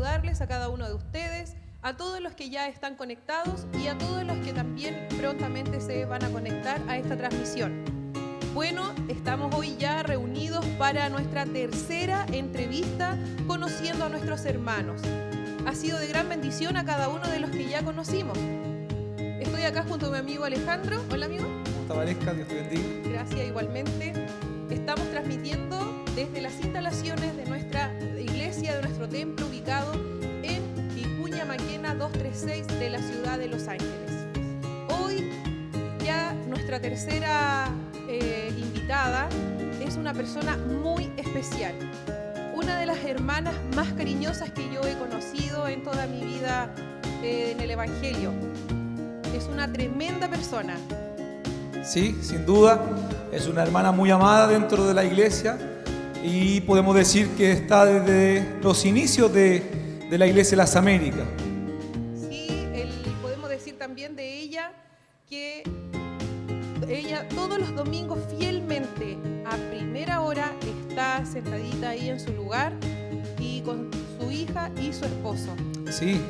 saludarles a cada uno de ustedes, a todos los que ya están conectados y a todos los que también prontamente se van a conectar a esta transmisión. Bueno, estamos hoy ya reunidos para nuestra tercera entrevista conociendo a nuestros hermanos. Ha sido de gran bendición a cada uno de los que ya conocimos. Estoy acá junto a mi amigo Alejandro. Hola, amigo. ¿Cómo está, Valesca? Dios te bendiga. Gracias, igualmente. Estamos transmitiendo desde las instalaciones de nuestra iglesia, de nuestro templo, ubicado en Vicuña Maquena 236 de la ciudad de Los Ángeles. Hoy ya nuestra tercera invitada es una persona muy especial. Una de las hermanas más cariñosas que yo he conocido en toda mi vida en el Evangelio. Es una tremenda persona. Sí, sin duda, es una hermana muy amada dentro de la iglesia y podemos decir que está desde los inicios de la Iglesia de las Américas. Sí, podemos decir también de ella que ella todos los domingos fielmente a primera hora está sentadita ahí en su lugar y con su hija y su esposo. Sí,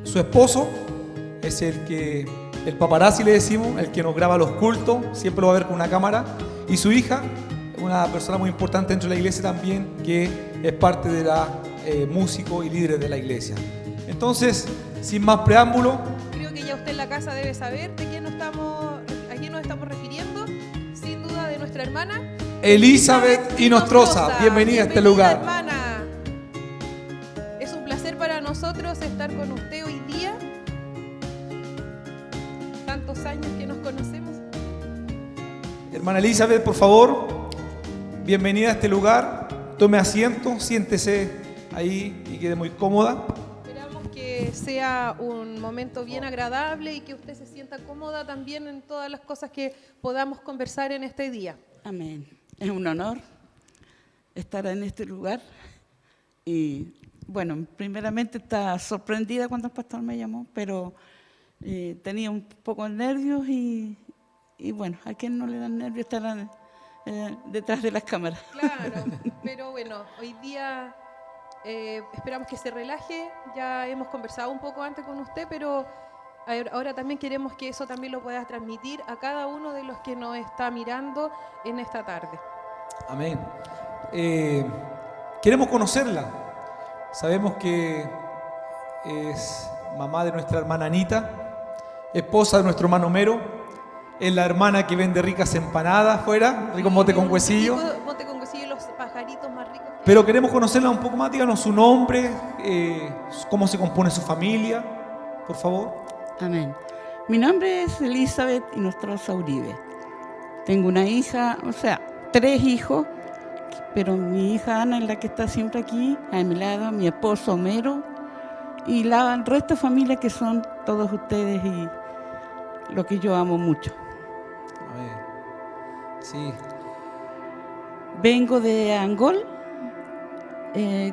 su esposo es el paparazzi le decimos, el que nos graba los cultos, siempre lo va a ver con una cámara, y su hija, una persona muy importante dentro de la iglesia también, que es parte de la músico y líder de la iglesia. Entonces, sin más preámbulo, creo que ya usted en la casa debe saber de quién a quién nos estamos refiriendo, sin duda de nuestra hermana Elizabeth Inostroza. Bienvenida a este lugar. Hermana. Es un placer para nosotros estar con usted hoy día. Tantos años que nos conocemos. Hermana Elizabeth, por favor, bienvenida a este lugar. Tome asiento, siéntese ahí y quede muy cómoda. Esperamos que sea un momento bien agradable y que usted se sienta cómoda también en todas las cosas que podamos conversar en este día. Amén. Es un honor estar en este lugar y, bueno, primeramente estaba sorprendida cuando el pastor me llamó, pero tenía un poco de nervios y bueno, a quien no le dan nervios estar detrás de las cámaras. Claro, pero bueno, hoy día esperamos que se relaje. Ya hemos conversado un poco antes con usted, pero ahora también queremos que eso también lo pueda transmitir a cada uno de los que nos está mirando en esta tarde. Amén. Queremos conocerla. Sabemos que es mamá de nuestra hermana Anita, esposa de nuestro hermano Mero, es la hermana que vende ricas empanadas afuera, rico mote con huesillo. Mote con huesillo y los pajaritos más ricos. Pero queremos conocerla un poco más. Díganos su nombre, cómo se compone su familia, por favor. Amén. Mi nombre es Elizabeth Inostroza Uribe. Tengo una hija, o sea, 3 hijos, pero mi hija Ana es la que está siempre aquí, a mi lado, mi esposo Homero, y el resto de familia que son todos ustedes y lo que yo amo mucho. Amén. Sí. Vengo de Angol,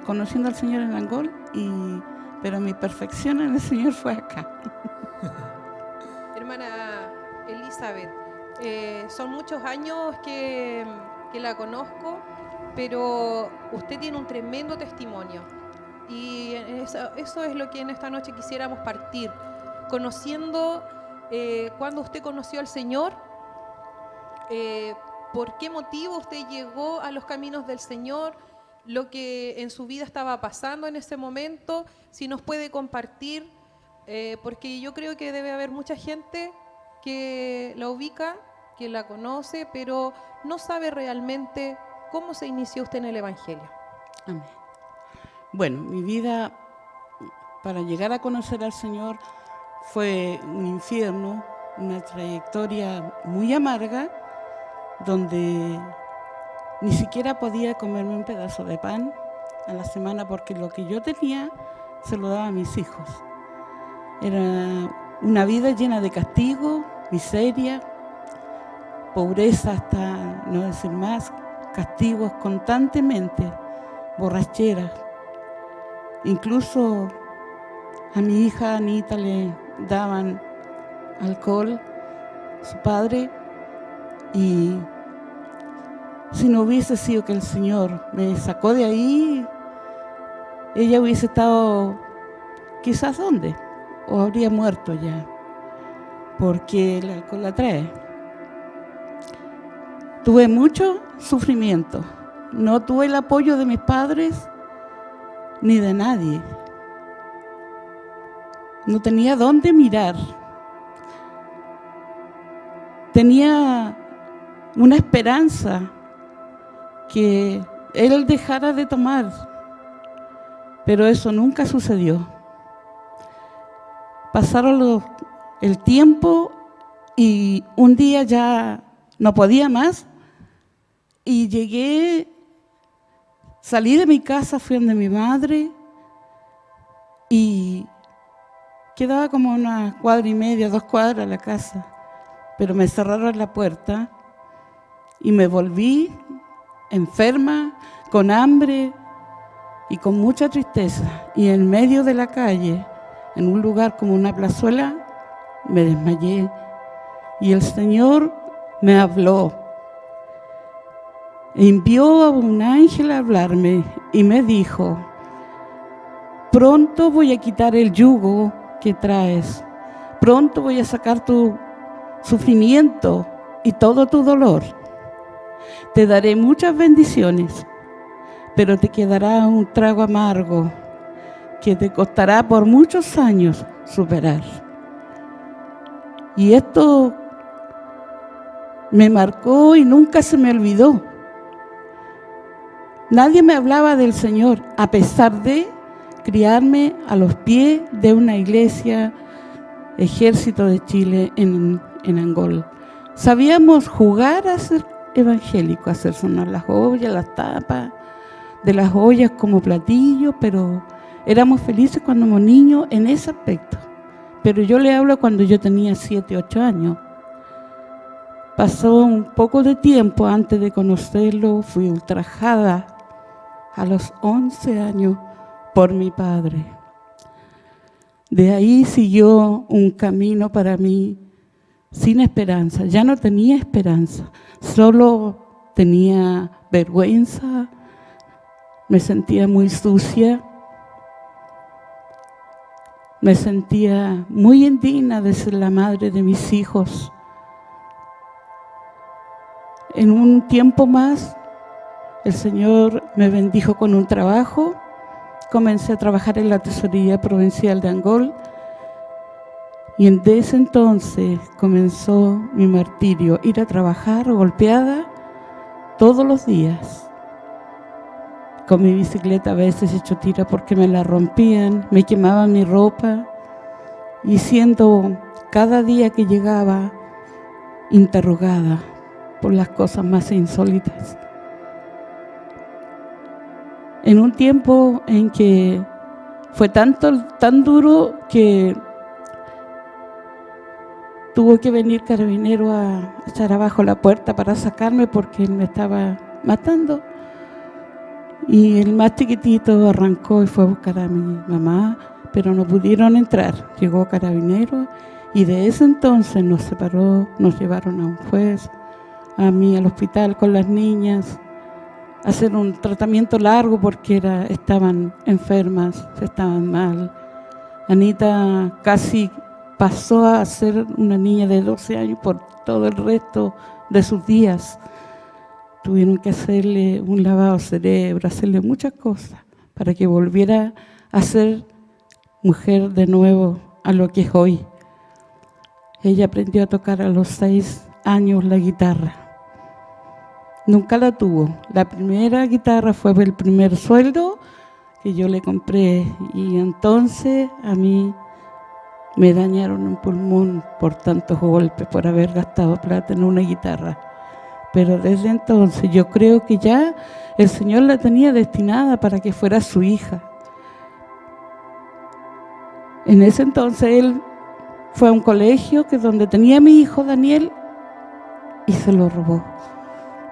conociendo al Señor en Angol, pero mi perfección en el Señor fue acá. Hermana Elizabeth, son muchos años que la conozco, pero usted tiene un tremendo testimonio y eso es lo que en esta noche quisiéramos partir, conociendo cuándo usted conoció al Señor, por qué motivo usted llegó a los caminos del Señor, lo que en su vida estaba pasando en ese momento, si nos puede compartir, porque yo creo que debe haber mucha gente que la ubica, que la conoce, pero no sabe realmente cómo se inició usted en el Evangelio. Amén. Bueno, mi vida para llegar a conocer al Señor fue un infierno, una trayectoria muy amarga, donde ni siquiera podía comerme un pedazo de pan a la semana porque lo que yo tenía se lo daba a mis hijos. Era una vida llena de castigo, miseria, pobreza hasta no decir más, castigos constantemente, borracheras. Incluso a mi hija Anita le daban alcohol, su padre, y si no hubiese sido que el Señor me sacó de ahí, ella hubiese estado quizás ¿dónde? O habría muerto ya, porque el alcohol la trae. Tuve mucho sufrimiento. No tuve el apoyo de mis padres ni de nadie. No tenía dónde mirar. Tenía una esperanza que él dejara de tomar, pero eso nunca sucedió. Pasaron el tiempo y un día ya no podía más y salí de mi casa, fui donde mi madre y quedaba como una cuadra y media, 2 cuadras la casa, pero me cerraron la puerta y me volví enferma, con hambre y con mucha tristeza. Y en medio de la calle, en un lugar como una plazuela, me desmayé y el Señor me habló. Envió a un ángel a hablarme y me dijo: pronto voy a quitar el yugo que traes, pronto voy a sacar tu sufrimiento y todo tu dolor. Te daré muchas bendiciones, pero te quedará un trago amargo que te costará por muchos años superar. Y esto me marcó y nunca se me olvidó. Nadie me hablaba del Señor, a pesar de criarme a los pies de una iglesia, Ejército de Chile en Angol. Sabíamos jugar a ser evangélicos, hacer sonar las ollas, las tapas de las ollas como platillos, pero éramos felices cuando éramos niños en ese aspecto. Pero yo le hablo cuando yo tenía 7, 8 años. Pasó un poco de tiempo antes de conocerlo, fui ultrajada a los 11 años por mi padre. De ahí siguió un camino para mí sin esperanza. Ya no tenía esperanza, solo tenía vergüenza, me sentía muy sucia, me sentía muy indigna de ser la madre de mis hijos. En un tiempo más, el Señor me bendijo con un trabajo. Comencé a trabajar en la Tesorería Provincial de Angol y desde ese entonces comenzó mi martirio, ir a trabajar golpeada todos los días. Con mi bicicleta a veces hecho tira porque me la rompían, me quemaban mi ropa y siendo cada día que llegaba interrogada por las cosas más insólitas. En un tiempo en que fue tan duro que tuvo que venir carabinero a echar abajo la puerta para sacarme porque él me estaba matando. Y el más chiquitito arrancó y fue a buscar a mi mamá, pero no pudieron entrar. Llegó carabinero y de ese entonces nos separó, nos llevaron a un juez, a mí al hospital con las niñas, a hacer un tratamiento largo porque estaban enfermas, estaban mal. Anita casi pasó a ser una niña de 12 años por todo el resto de sus días. Tuvieron que hacerle un lavado cerebro, hacerle muchas cosas para que volviera a ser mujer de nuevo a lo que es hoy. Ella aprendió a tocar a los 6 años la guitarra. Nunca la tuvo. La primera guitarra fue el primer sueldo que yo le compré y entonces a mí me dañaron un pulmón por tantos golpes, por haber gastado plata en una guitarra. Pero desde entonces yo creo que ya el Señor la tenía destinada para que fuera su hija. En ese entonces él fue a un colegio donde tenía a mi hijo Daniel y se lo robó.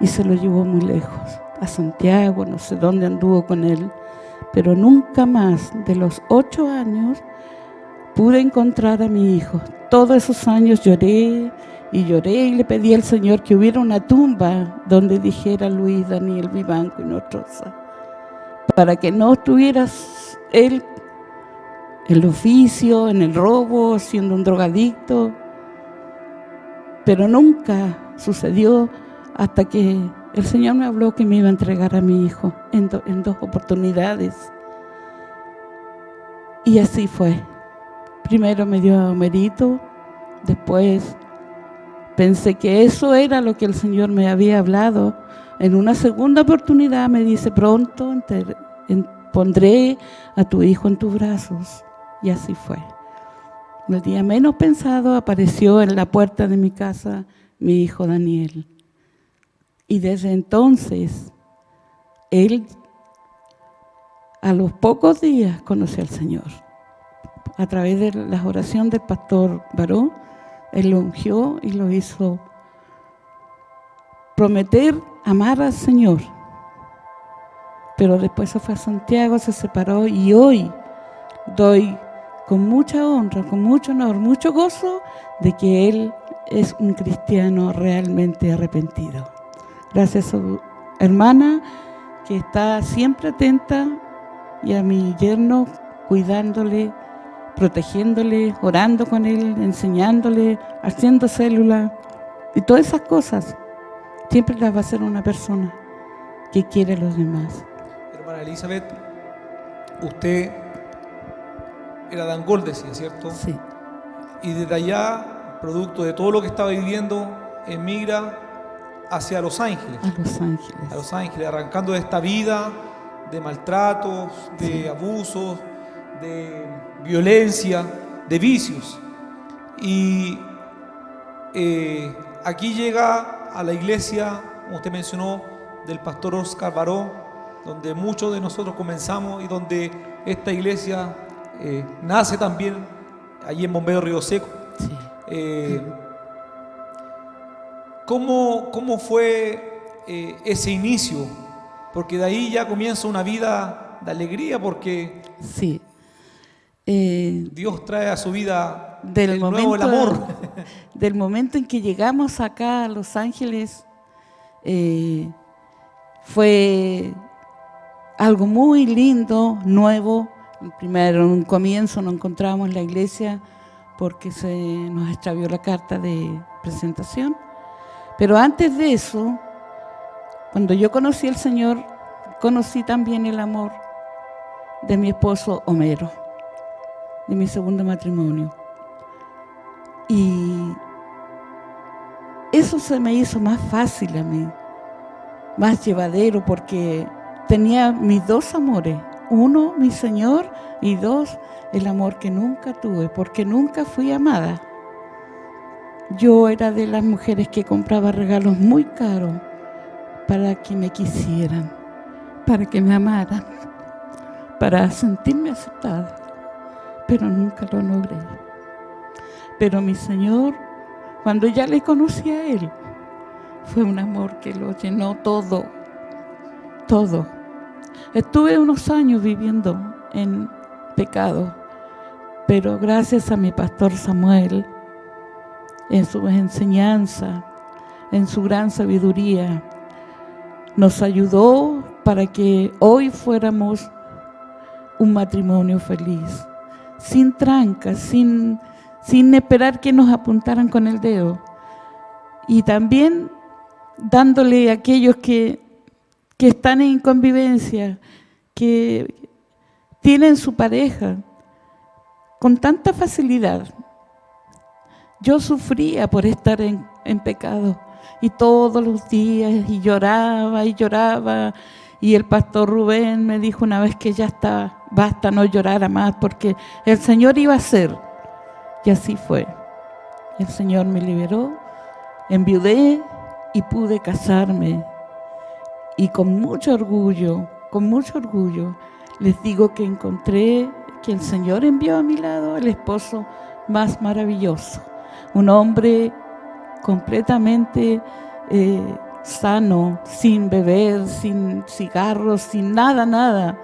Y se lo llevó muy lejos, a Santiago, no sé dónde anduvo con él. Pero nunca más, de los 8 años, pude encontrar a mi hijo. Todos esos años lloré y le pedí al Señor que hubiera una tumba donde dijera Luis Daniel Vivanco y Nostroza. para que no estuviera él en el oficio, en el robo, siendo un drogadicto. Pero nunca sucedió hasta que el Señor me habló que me iba a entregar a mi hijo en 2 oportunidades. Y así fue. Primero me dio a Homerito, después pensé que eso era lo que el Señor me había hablado. En una segunda oportunidad me dice: pronto pondré a tu hijo en tus brazos. Y así fue. El día menos pensado apareció en la puerta de mi casa mi hijo Daniel. Y desde entonces, él a los pocos días conoció al Señor. A través de la oración del pastor Baró, él lo ungió y lo hizo prometer amar al Señor. Pero después se fue a Santiago, se separó, y hoy doy con mucha honra, con mucho honor, mucho gozo de que él es un cristiano realmente arrepentido. Gracias a su hermana, que está siempre atenta, y a mi yerno, cuidándole, protegiéndole, orando con él, enseñándole, haciendo célula y todas esas cosas. Siempre las va a hacer una persona que quiere a los demás. Hermana Elizabeth, usted era de Angol, decía, ¿cierto? Sí. Y desde allá, producto de todo lo que estaba viviendo, emigra hacia Los Ángeles. A Los Ángeles. A Los Ángeles, arrancando de esta vida de maltratos, de abusos, de violencia, de vicios. Y aquí llega a la iglesia, como usted mencionó, del pastor Oscar Baró, donde muchos de nosotros comenzamos y donde esta iglesia nace también, allí en Bombero Río Seco. Sí. ¿Cómo fue ese inicio? Porque de ahí ya comienza una vida de alegría, porque Sí. Dios trae a su vida de nuevo el amor. Del momento en que llegamos acá a Los Ángeles, fue algo muy lindo, nuevo. Primero, en un comienzo nos encontramos en la iglesia porque se nos extravió la carta de presentación. Pero antes de eso, cuando yo conocí al Señor, conocí también el amor de mi esposo Homero, de mi segundo matrimonio. Y eso se me hizo más fácil a mí, más llevadero, porque tenía mis 2 amores. 1, mi Señor, y 2, el amor que nunca tuve, porque nunca fui amada. Yo era de las mujeres que compraba regalos muy caros para que me quisieran, para que me amaran, para sentirme aceptada, pero nunca lo logré. Pero mi Señor, cuando ya le conocí a Él, fue un amor que lo llenó todo, todo. Estuve unos años viviendo en pecado, pero gracias a mi pastor Samuel, en su enseñanza, en su gran sabiduría, nos ayudó para que hoy fuéramos un matrimonio feliz, sin trancas, sin esperar que nos apuntaran con el dedo, y también dándole a aquellos que están en convivencia, que tienen su pareja con tanta facilidad. Yo sufría por estar en pecado, y todos los días, y lloraba, y el pastor Rubén me dijo una vez que ya está, basta, no llorara más, porque el Señor iba a hacer. Y así fue. El Señor me liberó, enviudé y pude casarme. Y con mucho orgullo, les digo que encontré que el Señor envió a mi lado el esposo más maravilloso. Un hombre completamente sano, sin beber, sin cigarros, sin nada,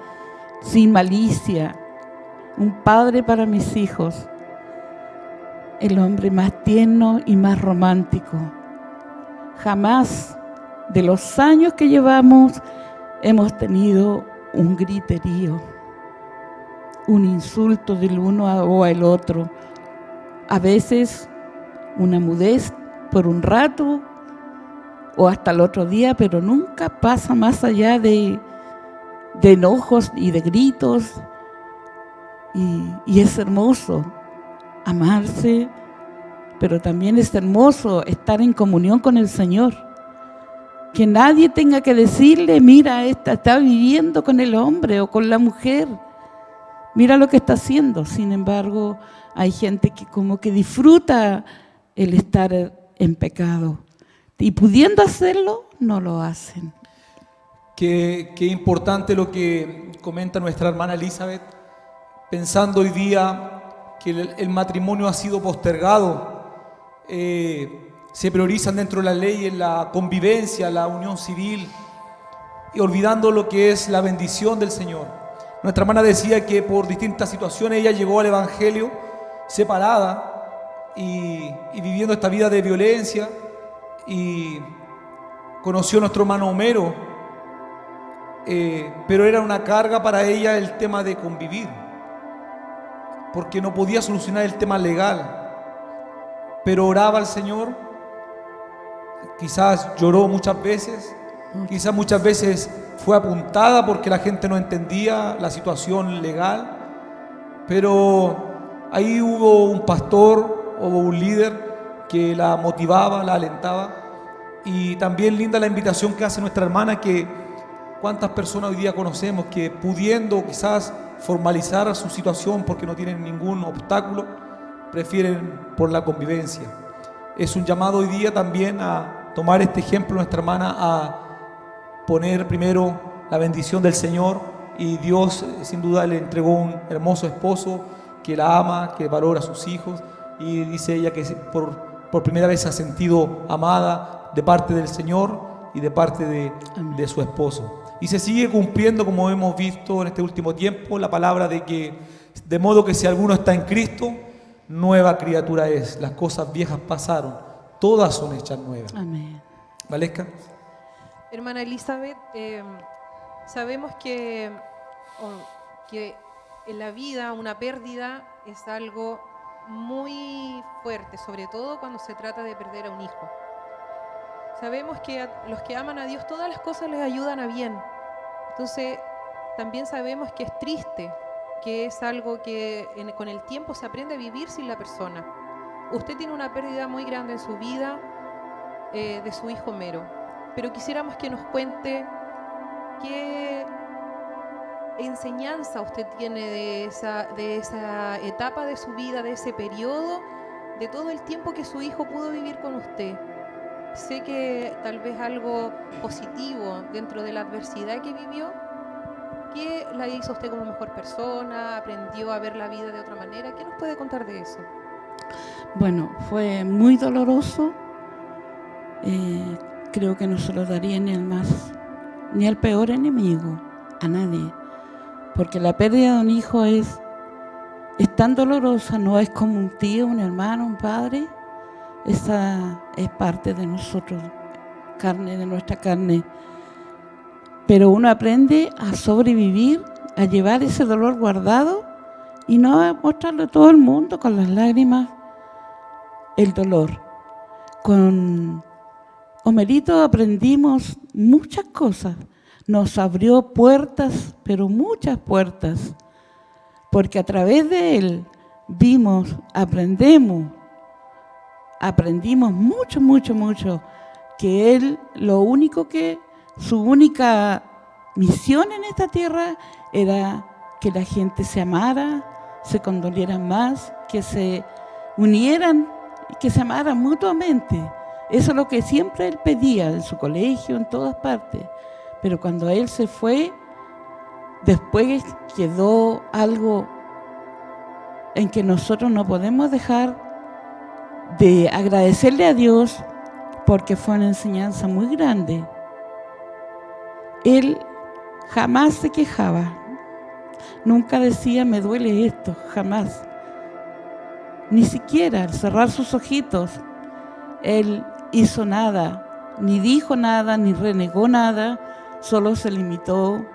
sin malicia. Un padre para mis hijos. El hombre más tierno y más romántico. Jamás de los años que llevamos hemos tenido un griterío, un insulto del uno o al otro. A veces una mudez por un rato o hasta el otro día, pero nunca pasa más allá de enojos y de gritos. Y es hermoso amarse, pero también es hermoso estar en comunión con el Señor. Que nadie tenga que decirle, mira, esta está viviendo con el hombre o con la mujer, mira lo que está haciendo. Sin embargo, hay gente que como que disfruta el estar en pecado y pudiendo hacerlo, no lo hacen. Qué importante lo que comenta nuestra hermana Elizabeth, pensando hoy día que el matrimonio ha sido postergado. Se priorizan dentro de la ley en la convivencia, la unión civil, y olvidando lo que es la bendición del Señor. Nuestra hermana decía que por distintas situaciones ella llegó al Evangelio separada y viviendo esta vida de violencia, y conoció a nuestro hermano Homero, pero era una carga para ella el tema de convivir, porque no podía solucionar el tema legal, pero oraba al Señor. Quizás lloró muchas veces, quizás muchas veces fue apuntada porque la gente no entendía la situación legal, pero ahí hubo un pastor, hubo un líder que la motivaba, la alentaba. Y también linda la invitación que hace nuestra hermana, que cuántas personas hoy día conocemos que pudiendo quizás formalizar su situación porque no tienen ningún obstáculo, prefieren por la convivencia. Es un llamado hoy día también a tomar este ejemplo, nuestra hermana, a poner primero la bendición del Señor, y Dios sin duda le entregó un hermoso esposo que la ama, que valora a sus hijos, y dice ella que por primera vez se ha sentido amada de parte del Señor y de parte de su esposo. Y se sigue cumpliendo, como hemos visto en este último tiempo, la palabra de que de modo que si alguno está en Cristo, nueva criatura es. Las cosas viejas pasaron, todas son hechas nuevas. Amén. ¿Valesca? Hermana Elizabeth, sabemos que en la vida una pérdida es algo muy fuerte, sobre todo cuando se trata de perder a un hijo. Sabemos que a los que aman a Dios todas las cosas les ayudan a bien. Entonces, también sabemos que es triste, que es algo que con el tiempo se aprende a vivir sin la persona. Usted tiene una pérdida muy grande en su vida de su hijo Homero, pero quisiéramos que nos cuente qué enseñanza usted tiene de esa etapa de su vida, de ese periodo, de todo el tiempo que su hijo pudo vivir con usted. Sé que tal vez algo positivo dentro de la adversidad que vivió. ¿Qué la hizo usted como mejor persona? ¿Aprendió a ver la vida de otra manera? ¿Qué nos puede contar de eso? Bueno, fue muy doloroso. Creo que no se lo daría ni al peor enemigo, a nadie. Porque la pérdida de un hijo es tan dolorosa, no es como un tío, un hermano, un padre. Esa es parte de nosotros, carne de nuestra carne. Pero uno aprende a sobrevivir, a llevar ese dolor guardado y no a mostrarlo a todo el mundo con las lágrimas, el dolor. Con Homerito aprendimos muchas cosas. Nos abrió puertas, pero muchas puertas, porque a través de él vimos, aprendimos mucho, que él su única misión en esta tierra era que la gente se amara, se condolieran más, que se unieran, que se amaran mutuamente. Eso es lo que siempre él pedía en su colegio, en todas partes. Pero cuando él se fue, después quedó algo en que nosotros no podemos dejar de agradecerle a Dios, porque fue una enseñanza muy grande. Él jamás se quejaba, nunca decía me duele esto, jamás. Ni siquiera al cerrar sus ojitos, él hizo nada, ni dijo nada, ni renegó nada, solo se limitó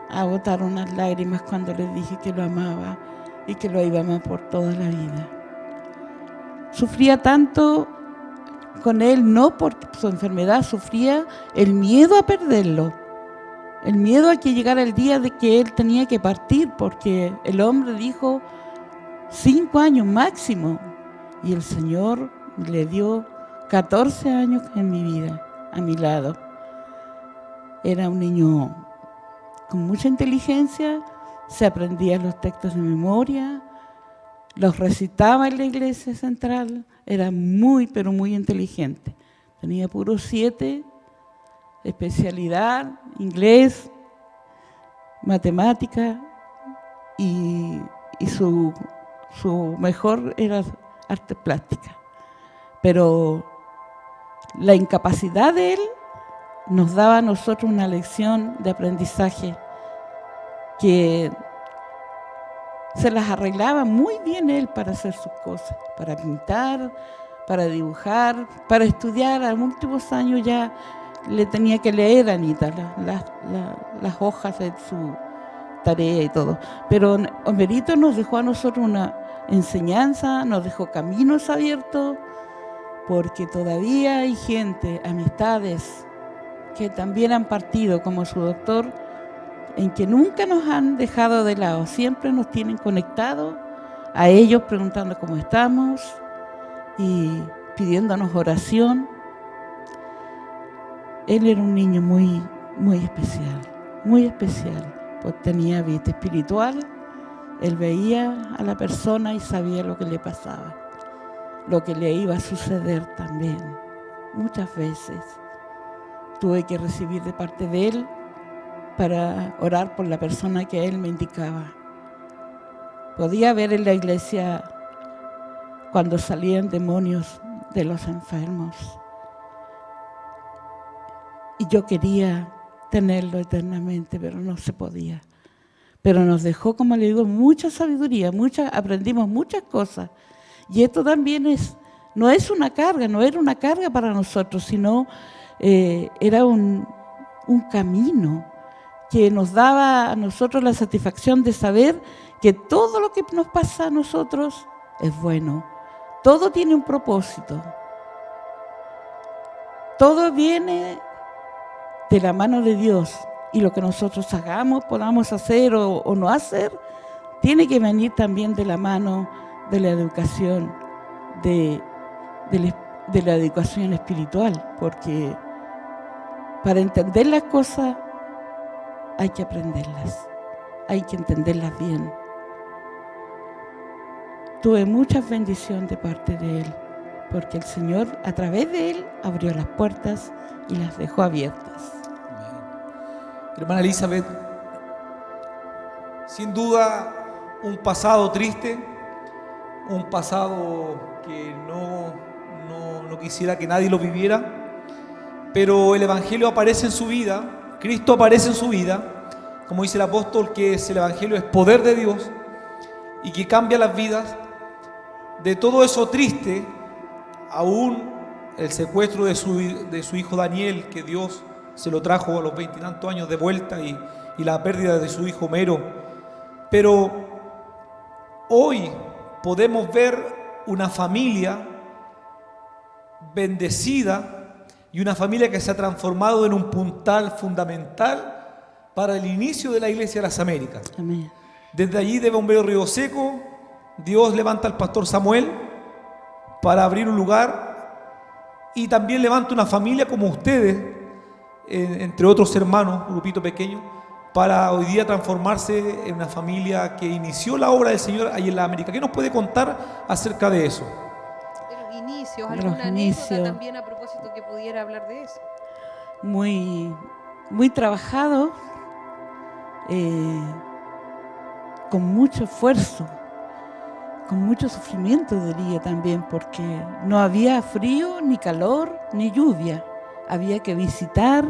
a botar unas lágrimas cuando le dije que lo amaba y que lo iba a amar por toda la vida. Sufría tanto con él, no por su enfermedad, sufría el miedo a perderlo, el miedo a que llegara el día de que él tenía que partir, porque el hombre dijo 5 años máximo, y el Señor le dio 14 años en mi vida, a mi lado. Era un niño con mucha inteligencia, se aprendía los textos de memoria, los recitaba en la iglesia central, era muy, pero muy inteligente. Tenía puros 7, especialidad, inglés, matemática, y su mejor era arte plástica. Pero la incapacidad de él nos daba a nosotros una lección de aprendizaje que se las arreglaba muy bien él para hacer sus cosas, para pintar, para dibujar, para estudiar. A últimos años ya le tenía que leer a Anita las hojas de su tarea y todo. Pero Homerito nos dejó a nosotros una enseñanza, nos dejó caminos abiertos, porque todavía hay gente, amistades, que también han partido como su doctor, en que nunca nos han dejado de lado, siempre nos tienen conectados a ellos, preguntando cómo estamos y pidiéndonos oración. Él era un niño muy, muy especial, pues tenía vista espiritual. Él veía a la persona y sabía lo que le pasaba, lo que le iba a suceder también. Muchas veces tuve que recibir de parte de él para orar por la persona que él me indicaba. Podía ver en la iglesia cuando salían demonios de los enfermos. Y yo quería tenerlo eternamente, pero no se podía. Pero nos dejó, como le digo, mucha sabiduría, aprendimos muchas cosas. Y esto también no es una carga, no era una carga para nosotros, sino era un camino que nos daba a nosotros la satisfacción de saber que todo lo que nos pasa a nosotros es bueno. Todo tiene un propósito. Todo viene de la mano de Dios, y lo que nosotros hagamos, podamos hacer o no hacer, tiene que venir también de la mano de la educación, de la educación espiritual, porque para entender las cosas hay que aprenderlas, hay que entenderlas bien. Tuve mucha bendición de parte de él, porque el Señor a través de él abrió las puertas y las dejó abiertas. Hermana Elizabeth, sin duda un pasado triste, un pasado que no quisiera que nadie lo viviera, pero el Evangelio aparece en su vida, Cristo aparece en su vida, como dice el apóstol, que el Evangelio es poder de Dios y que cambia las vidas. De todo eso triste, aún el secuestro de su hijo Daniel, que Dios se lo trajo a los 20 y tantos años de vuelta, y la pérdida de su hijo Homero. Pero hoy podemos ver una familia bendecida y una familia que se ha transformado en un puntal fundamental para el inicio de la Iglesia de las Américas. Amén. Desde allí de Bombero Río Seco, Dios levanta al pastor Samuel para abrir un lugar, y también levanta una familia como ustedes, entre otros hermanos, un grupito pequeño, para hoy día transformarse en una familia que inició la obra del Señor ahí en la América. ¿Qué nos puede contar acerca de eso? De los inicios, De alguna los anécdota inicios. también a propósito que pudiera hablar de eso. Muy, muy trabajado, con mucho esfuerzo, con mucho sufrimiento, diría también, porque no había frío, ni calor, ni lluvia. Había que visitar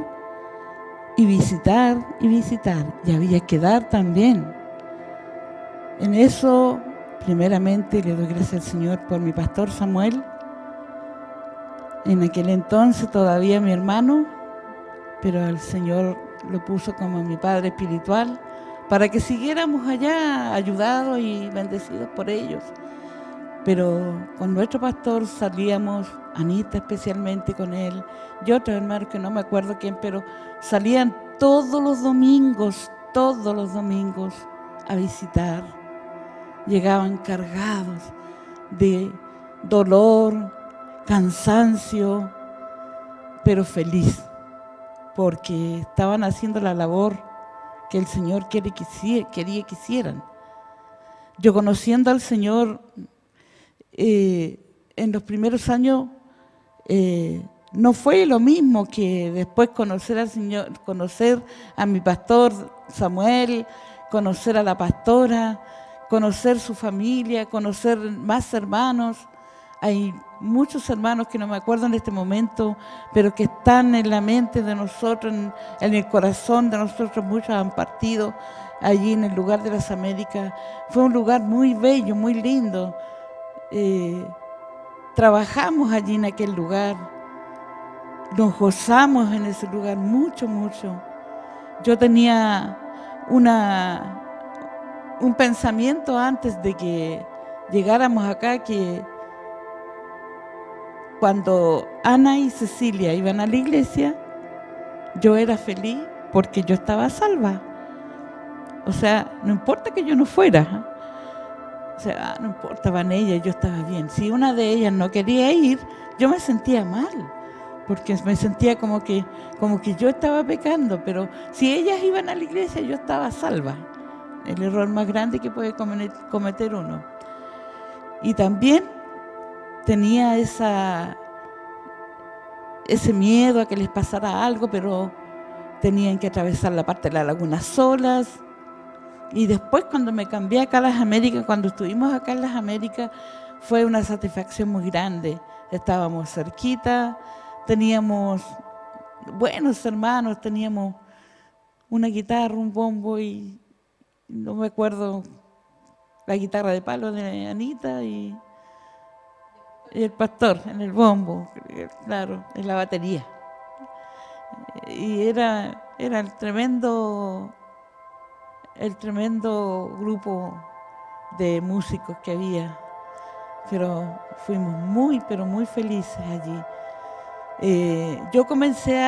y visitar y visitar, y había que dar también. En eso, primeramente, le doy gracias al Señor por mi pastor Samuel, en aquel entonces todavía mi hermano, pero el Señor lo puso como mi padre espiritual, para que siguiéramos allá ayudados y bendecidos por ellos. Pero con nuestro pastor salíamos, Anita especialmente con él, y otros hermanos que no me acuerdo quién, pero salían todos los domingos a visitar. Llegaban cargados de dolor, cansancio, pero feliz, porque estaban haciendo la labor que el Señor quería que hicieran. Yo, conociendo al Señor en los primeros años, no fue lo mismo que después conocer al Señor, conocer a mi pastor Samuel, conocer a la pastora, conocer su familia, conocer más hermanos. Hay muchos hermanos que no me acuerdo en este momento, pero que están en la mente de nosotros, en el corazón de nosotros. Muchos han partido allí en el lugar de las Américas. Fue un lugar muy bello, muy lindo. Trabajamos allí en aquel lugar, nos gozamos en ese lugar mucho. Yo tenía un pensamiento antes de que llegáramos acá, que cuando Ana y Cecilia iban a la iglesia, yo era feliz porque yo estaba salva. O sea, no importa que yo no fuera. O sea, no importa, van ellas, yo estaba bien. Si una de ellas no quería ir, yo me sentía mal, porque me sentía como que yo estaba pecando, pero si ellas iban a la iglesia, yo estaba salva. El error más grande que puede cometer uno. Y también tenía ese miedo a que les pasara algo, pero tenían que atravesar la parte de la laguna solas. Y después, cuando me cambié acá a las Américas, cuando estuvimos acá en las Américas, fue una satisfacción muy grande. Estábamos cerquita, teníamos buenos hermanos, teníamos una guitarra, un bombo y no me acuerdo, la guitarra de palo de Anita y el pastor en el bombo, claro, en la batería. Y era el tremendo grupo de músicos que había, pero fuimos pero muy felices allí. Yo comencé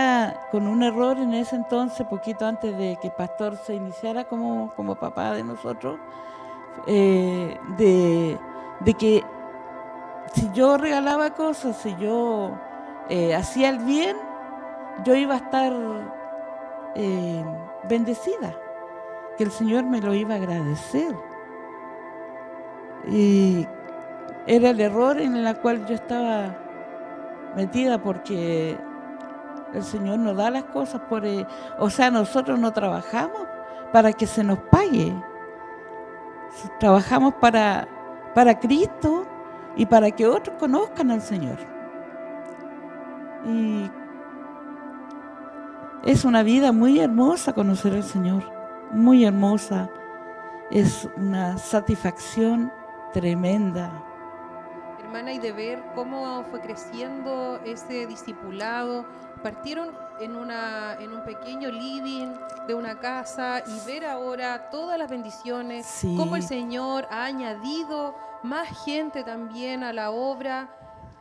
con un error en ese entonces, poquito antes de que el pastor se iniciara como papá de nosotros, de que si yo regalaba cosas, si yo hacía el bien, yo iba a estar bendecida, que el Señor me lo iba a agradecer. Y era el error en el cual yo estaba metida, porque el Señor nos da las cosas o sea, nosotros no trabajamos para que se nos pague. Trabajamos para Cristo y para que otros conozcan al Señor. Y es una vida muy hermosa conocer al Señor, muy hermosa. Es una satisfacción tremenda. Hermana, y de ver cómo fue creciendo ese discipulado. Partieron en un pequeño living de una casa y ver ahora todas las bendiciones, sí, cómo el Señor ha añadido más gente también a la obra,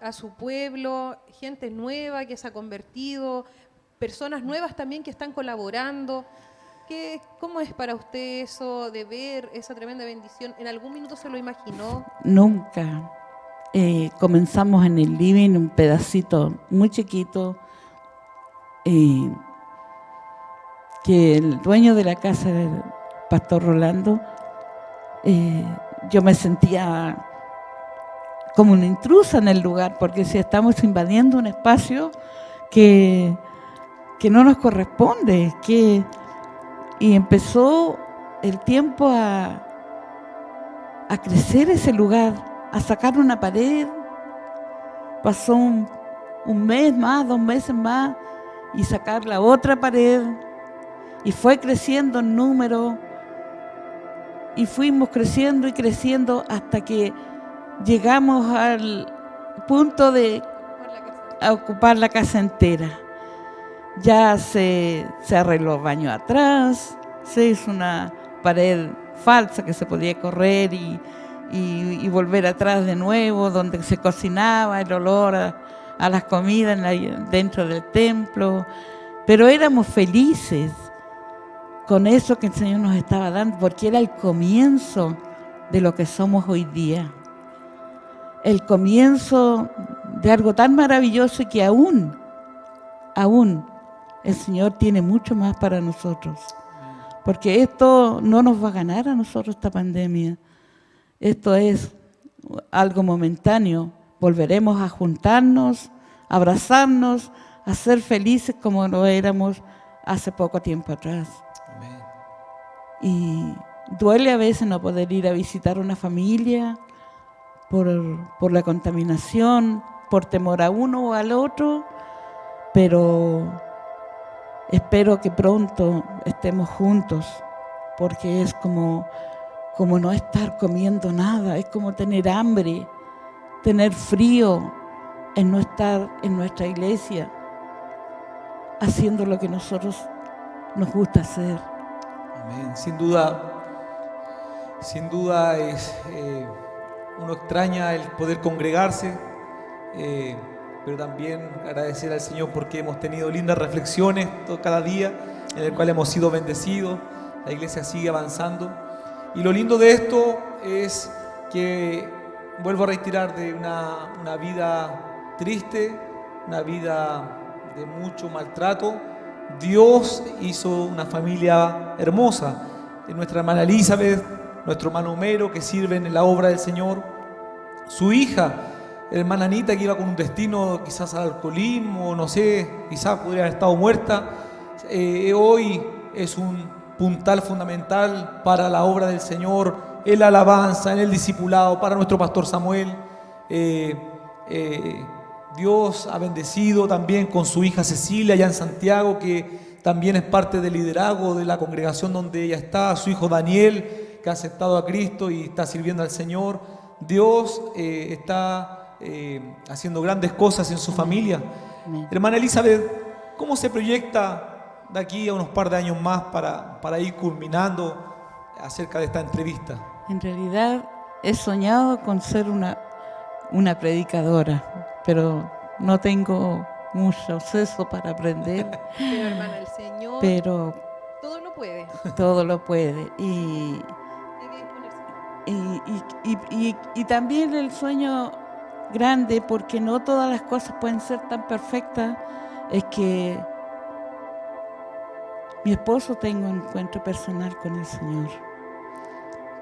a su pueblo, gente nueva que se ha convertido, personas nuevas también que están colaborando. ¿Cómo es para usted eso de ver esa tremenda bendición? ¿En algún minuto se lo imaginó? Nunca. Comenzamos en el living, un pedacito muy chiquito, que el dueño de la casa, del pastor Rolando, yo me sentía como una intrusa en el lugar, porque si estamos invadiendo un espacio que no nos corresponde, y empezó el tiempo a crecer ese lugar, a sacar una pared. Pasó un mes más, 2 meses más, y sacar la otra pared, y fue creciendo el número, y fuimos creciendo y creciendo hasta que llegamos al punto de ocupar la casa entera. Ya se arregló el baño atrás, se hizo pared falsa que se podía correr y volver atrás de nuevo, donde se cocinaba, el olor a las comidas dentro del templo. Pero éramos felices con eso que el Señor nos estaba dando, porque era el comienzo de lo que somos hoy día. El comienzo de algo tan maravilloso y que aún el Señor tiene mucho más para nosotros. Porque esto no nos va a ganar a nosotros, esta pandemia. Esto es algo momentáneo. Volveremos a juntarnos, a abrazarnos, a ser felices como lo éramos hace poco tiempo atrás. Amén. Y duele a veces no poder ir a visitar una familia por la contaminación, por temor a uno o al otro, pero espero que pronto estemos juntos, porque es como no estar comiendo nada, es como tener hambre, tener frío en no estar en nuestra iglesia, haciendo lo que nosotros nos gusta hacer. Amén. Sin duda uno extraña el poder congregarse, pero también agradecer al Señor porque hemos tenido lindas reflexiones cada día en el cual hemos sido bendecidos. La iglesia sigue avanzando y lo lindo de esto es que vuelvo a reiterar de una vida triste, una vida de mucho maltrato. Dios hizo una familia hermosa. Nuestra hermana Elizabeth, nuestro hermano Homero, que sirven en la obra del Señor, su hija, hermana Anita, que iba con un destino quizás al alcoholismo, no sé, quizás podría haber estado muerta, hoy es un puntal fundamental para la obra del Señor, en la alabanza, en el discipulado, para nuestro pastor Samuel. Dios ha bendecido también con su hija Cecilia allá en Santiago, que también es parte del liderazgo de la congregación donde ella está, su hijo Daniel, que ha aceptado a Cristo y está sirviendo al Señor. Dios está haciendo grandes cosas en su familia. Amén. Hermana Elizabeth, ¿cómo se proyecta de aquí a unos par de años más para ir culminando acerca de esta entrevista? En realidad he soñado con ser una predicadora, pero no tengo mucho acceso para aprender, Pero hermana, el Señor pero todo lo puede. todo lo puede. Hay que disponerse. Y también el sueño grande, porque no todas las cosas pueden ser tan perfectas, es que mi esposo tenga un encuentro personal con el Señor,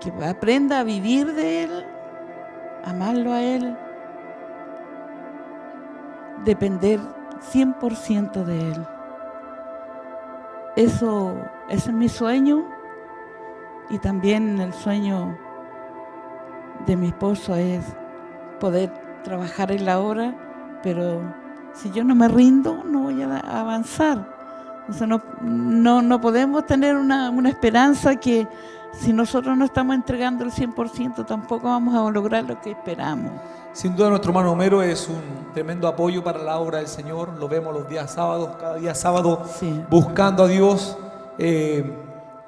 que aprenda a vivir de Él, amarlo a Él, depender 100% de Él. Ese es mi sueño, y también el sueño de mi esposo es poder trabajar en la obra, pero si yo no me rindo, no voy a avanzar. O sea, no podemos tener una esperanza que si nosotros no estamos entregando el 100%, tampoco vamos a lograr lo que esperamos. Sin duda nuestro hermano Homero es un tremendo apoyo para la obra del Señor. Lo vemos los días sábados, cada día sábado, Sí. buscando a Dios.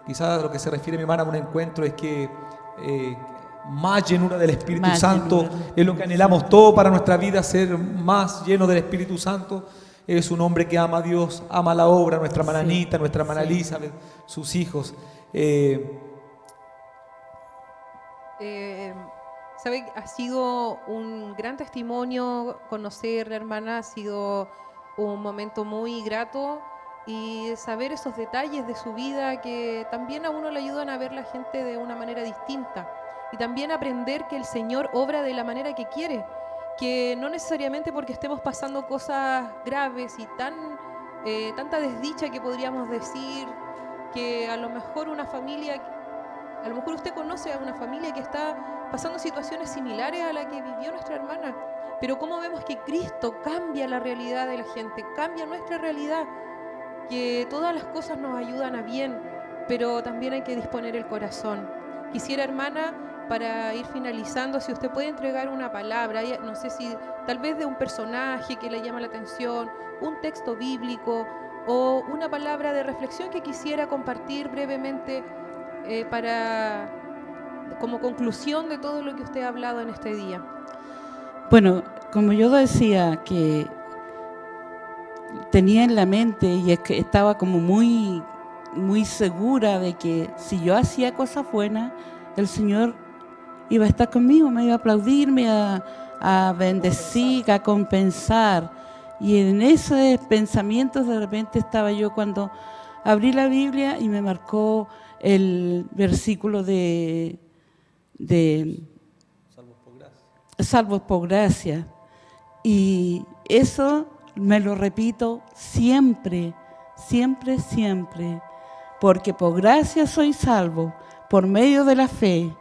Quizás lo que se refiere mi hermana a un encuentro es que más llenura del Espíritu Más Santo llenura. es lo que anhelamos todo para nuestra vida, ser más llenos del Espíritu Santo. Es un hombre que ama a Dios, ama la obra, nuestra hermana Sí, Anita, nuestra hermana sí. Elizabeth, sus hijos. Sabe, ha sido un gran testimonio conocer, hermana, ha sido un momento muy grato y saber esos detalles de su vida que también a uno le ayudan a ver la gente de una manera distinta y también aprender que el Señor obra de la manera que quiere, que no necesariamente porque estemos pasando cosas graves y tanta desdicha que podríamos decir, que a lo mejor una familia, a lo mejor usted conoce a una familia que está pasando situaciones similares a la que vivió nuestra hermana, pero cómo vemos que Cristo cambia la realidad de la gente, cambia nuestra realidad, que todas las cosas nos ayudan a bien, pero también hay que disponer el corazón. Quisiera, hermana, para ir finalizando, si usted puede entregar una palabra, no sé si tal vez de un personaje que le llama la atención, un texto bíblico o una palabra de reflexión que quisiera compartir brevemente como conclusión de todo lo que usted ha hablado en este día? Bueno, como yo decía, que tenía en la mente y es que estaba como muy, muy segura de que si yo hacía cosas buenas, el Señor iba a estar conmigo, me iba a aplaudir, me iba a bendecir, a compensar. Y en esos pensamientos de repente estaba yo cuando abrí la Biblia y me marcó el versículo de salvos por gracia. Y eso me lo repito siempre, siempre, siempre. Porque por gracia soy salvo, por medio de la fe.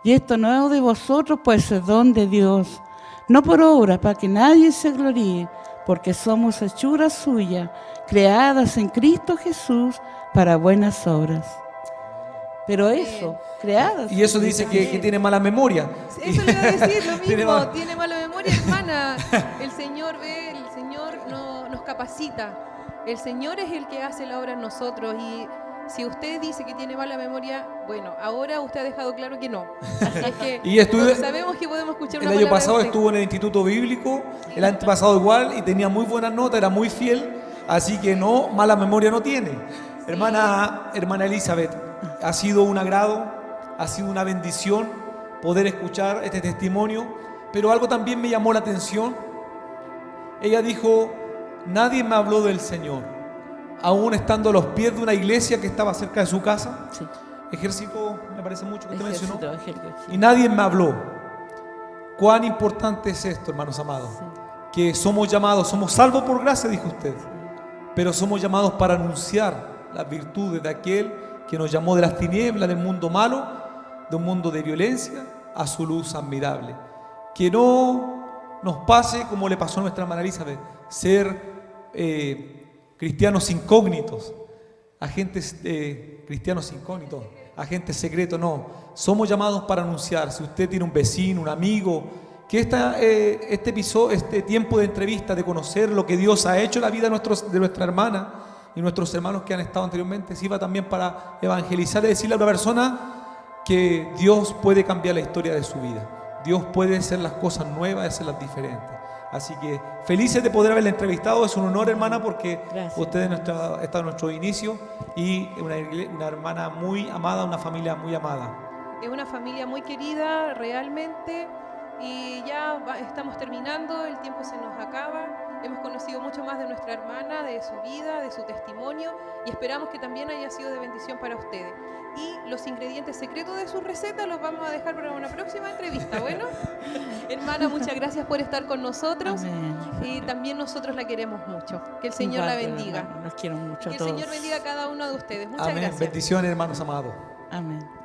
Y esto no es de vosotros, pues es don de Dios. No por obra, para que nadie se gloríe, porque somos hechuras suyas, creadas en Cristo Jesús para buenas obras. Pero eso, creadas. Y eso dice que tiene mala memoria. Eso le iba a decir lo Tiene mismo, tiene mala memoria, hermana. El Señor ve, el Señor nos capacita. El Señor es el que hace la obra en nosotros. Y si usted dice que tiene mala memoria, bueno, ahora usted ha dejado claro que no. Así es que Y sabemos que podemos escuchar el una año palabra pasado de usted. estuvo en el Instituto Bíblico, el año pasado igual, y tenía muy buenas notas, era muy fiel, así que no, mala memoria no tiene. Hermana Elizabeth, ha sido un agrado, ha sido una bendición poder escuchar este testimonio, pero algo también me llamó la atención. Ella dijo, nadie me habló del Señor, aún estando a los pies de una iglesia que estaba cerca de su casa. Sí. Ejército, me parece mucho que usted mencionó. Ejército, Y nadie me habló. ¿Cuán importante es esto, hermanos amados? sí. Que somos llamados, somos salvos por gracia, dijo usted, pero somos llamados para anunciar las virtudes de aquel que nos llamó de las tinieblas del mundo malo, de un mundo de violencia, a su luz admirable. Que no nos pase como le pasó a nuestra hermana Elizabeth, ser cristianos incógnitos, agentes cristianos incógnitos, agentes secretos, no. Somos llamados para anunciar. Si usted tiene un vecino, un amigo, que este tiempo de entrevista, de conocer lo que Dios ha hecho en la vida de nuestra hermana y nuestros hermanos que han estado anteriormente, sirva también para evangelizar y decirle a una persona que Dios puede cambiar la historia de su vida. Dios puede hacer las cosas nuevas, hacerlas diferentes. Así que felices de poder haberla entrevistado. Es un honor, hermana, porque Gracias. usted está en nuestro inicio y una hermana muy amada, una familia muy amada. Es una familia muy querida, realmente, y ya estamos terminando, el tiempo se nos acaba. Hemos conocido mucho más de nuestra hermana, de su vida, de su testimonio, y esperamos que también haya sido de bendición para ustedes. Y los ingredientes secretos de su receta los vamos a dejar para una próxima entrevista, ¿bueno? Hermana, muchas gracias por estar con nosotros. Amén. Y también nosotros la queremos mucho. Que el Señor Igual, la bendiga. hermano, los quiero mucho Que a el todos. Señor bendiga a cada uno de ustedes. Muchas Amén. gracias. Bendiciones, hermanos amados. Amén.